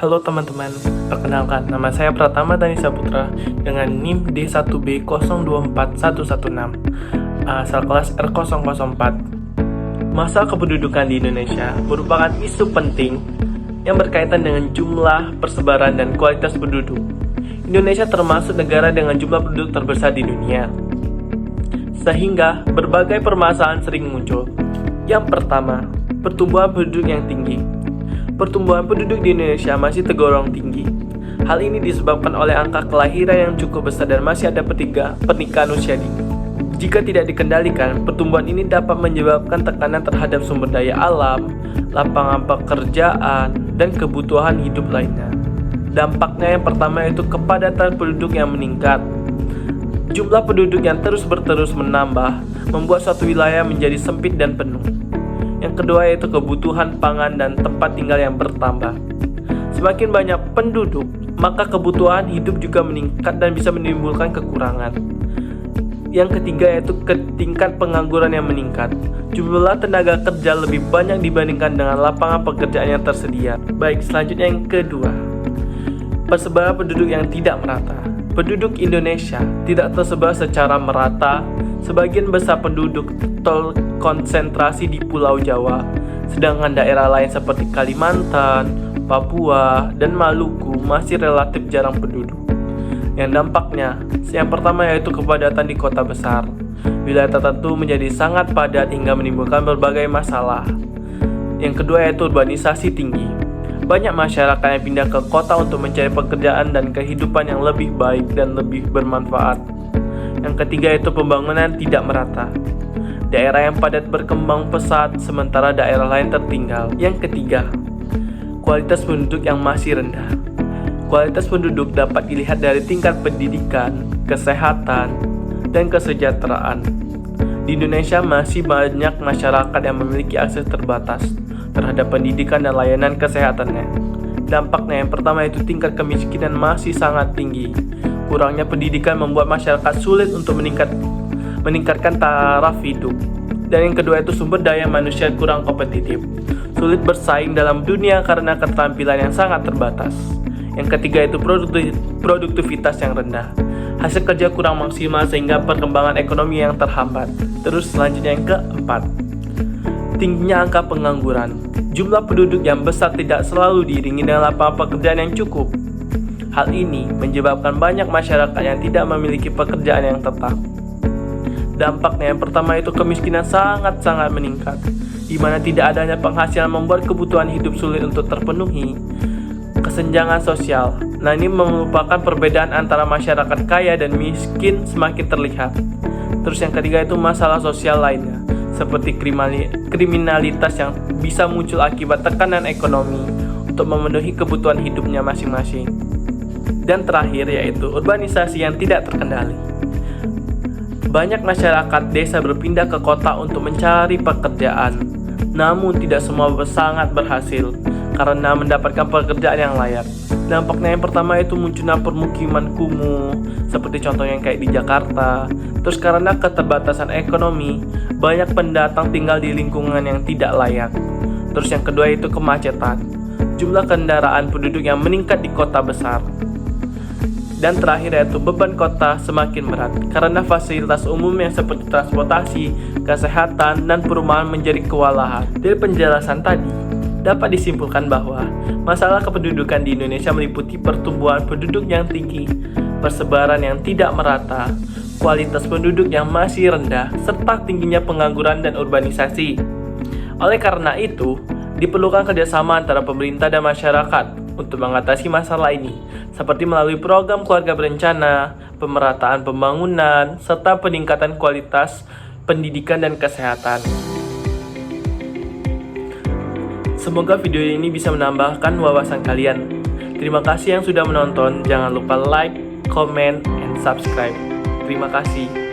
Halo teman-teman, perkenalkan nama saya Pratama Dani Saputra dengan NIM D1B024116 asal kelas R004. Masalah kependudukan di Indonesia merupakan isu penting yang berkaitan dengan jumlah, persebaran, dan kualitas penduduk. Indonesia termasuk negara dengan jumlah penduduk terbesar di dunia, sehingga berbagai permasalahan sering muncul. Yang pertama, pertumbuhan penduduk yang tinggi. Pertumbuhan penduduk di Indonesia masih tergolong tinggi. Hal ini disebabkan oleh angka kelahiran yang cukup besar dan masih ada pernikahan usia dini. Jika tidak dikendalikan, pertumbuhan ini dapat menyebabkan tekanan terhadap sumber daya alam, lapangan pekerjaan, dan kebutuhan hidup lainnya. Dampaknya yang pertama yaitu kepadatan penduduk yang meningkat. Jumlah penduduk yang terus menambah membuat suatu wilayah menjadi sempit dan penuh. Yang kedua yaitu kebutuhan pangan dan tempat tinggal yang bertambah. Semakin banyak penduduk, maka kebutuhan hidup juga meningkat dan bisa menimbulkan kekurangan. Yang ketiga yaitu tingkat pengangguran yang meningkat. Jumlah tenaga kerja lebih banyak dibandingkan dengan lapangan pekerjaan yang tersedia. Baik, selanjutnya yang kedua, persebaran penduduk yang tidak merata. Penduduk Indonesia tidak tersebar secara merata. Sebagian besar penduduk terkonsentrasi di Pulau Jawa, sedangkan daerah lain seperti Kalimantan, Papua, dan Maluku masih relatif jarang penduduk. Yang dampaknya, yang pertama yaitu kepadatan di kota besar. Wilayah tertentu menjadi sangat padat hingga menimbulkan berbagai masalah. Yang kedua yaitu urbanisasi tinggi. Banyak masyarakat yang pindah ke kota untuk mencari pekerjaan dan kehidupan yang lebih baik dan lebih bermanfaat. Yang ketiga yaitu pembangunan tidak merata. Daerah yang padat berkembang pesat sementara daerah lain tertinggal. Yang ketiga, kualitas penduduk yang masih rendah. Kualitas penduduk dapat dilihat dari tingkat pendidikan, kesehatan, dan kesejahteraan. Di Indonesia masih banyak masyarakat yang memiliki akses terbatas terhadap pendidikan dan layanan kesehatannya. Dampaknya yang pertama yaitu tingkat kemiskinan masih sangat tinggi. Kurangnya pendidikan membuat masyarakat sulit untuk meningkatkan taraf hidup. Dan yang kedua itu sumber daya manusia kurang kompetitif. Sulit bersaing dalam dunia karena keterampilan yang sangat terbatas. Yang ketiga itu produktivitas yang rendah. Hasil kerja kurang maksimal sehingga perkembangan ekonomi yang terhambat. Terus selanjutnya yang keempat, tingginya angka pengangguran. Jumlah penduduk yang besar tidak selalu diiringi dengan lapangan pekerjaan yang cukup. Hal ini menyebabkan banyak masyarakat yang tidak memiliki pekerjaan yang tetap. Dampaknya yang pertama itu kemiskinan sangat-sangat meningkat, di mana tidak adanya penghasilan membuat kebutuhan hidup sulit untuk terpenuhi. Kesenjangan sosial. Nah, ini merupakan perbedaan antara masyarakat kaya dan miskin semakin terlihat. Terus yang ketiga itu masalah sosial lainnya, seperti kriminalitas yang bisa muncul akibat tekanan ekonomi untuk memenuhi kebutuhan hidupnya masing-masing. Dan terakhir yaitu urbanisasi yang tidak terkendali. Banyak masyarakat desa berpindah ke kota untuk mencari pekerjaan, namun tidak semua sangat berhasil karena mendapatkan pekerjaan yang layak. Dampaknya yang pertama itu munculnya permukiman kumuh, seperti contohnya yang kayak di Jakarta. Terus karena keterbatasan ekonomi, banyak pendatang tinggal di lingkungan yang tidak layak. Terus yang kedua itu kemacetan. Jumlah kendaraan penduduk yang meningkat di kota besar. Dan terakhir yaitu beban kota semakin berat karena fasilitas umum yang seperti transportasi, kesehatan, dan perumahan menjadi kewalahan. Dari penjelasan tadi, dapat disimpulkan bahwa masalah kependudukan di Indonesia meliputi pertumbuhan penduduk yang tinggi, persebaran yang tidak merata, kualitas penduduk yang masih rendah, serta tingginya pengangguran dan urbanisasi. Oleh karena itu, diperlukan kerjasama antara pemerintah dan masyarakat untuk mengatasi masalah ini, seperti melalui program keluarga berencana, pemerataan pembangunan, serta peningkatan kualitas pendidikan dan kesehatan. Semoga video ini bisa menambahkan wawasan kalian. Terima kasih yang sudah menonton. Jangan lupa like, comment, and subscribe. Terima kasih.